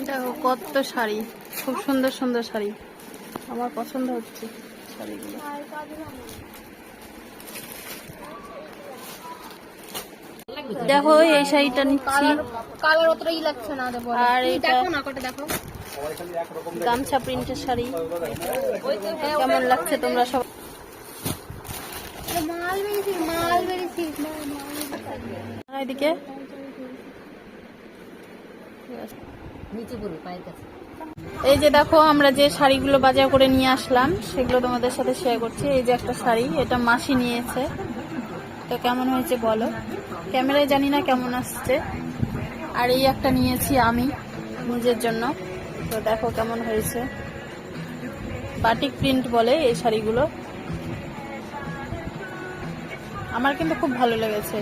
দেখো কত শাড়ি, খুব সুন্দর সুন্দর শাড়ি, আমার পছন্দ হচ্ছে শাড়িগুলো। দেখো এই শাড়িটা নিচ্ছি, কালার অতটাই লাগছে না। আর এটা দেখো না, কটা দেখো, গামছা প্রিন্টের শাড়ি। কেমন লাগছে তোমরা সব? মাল বেরিয়েছি। এদিকে এই যে দেখো আমরা যে শাড়িগুলো বাজার করে নিয়ে আসলাম সেগুলো তোমাদের সাথে শেয়ার করছি। এই যে একটা শাড়ি, এটা মাসি নিয়েছে, তো কেমন হয়েছে বলো। ক্যামেরায় জানি না কেমন আসছে। আর এই একটা নিয়েছি আমি নিজের জন্য, তো দেখো কেমন হয়েছে। বাটিক প্রিন্ট বলে এই শাড়িগুলো, আমার কিন্তু খুব ভালো লেগেছে।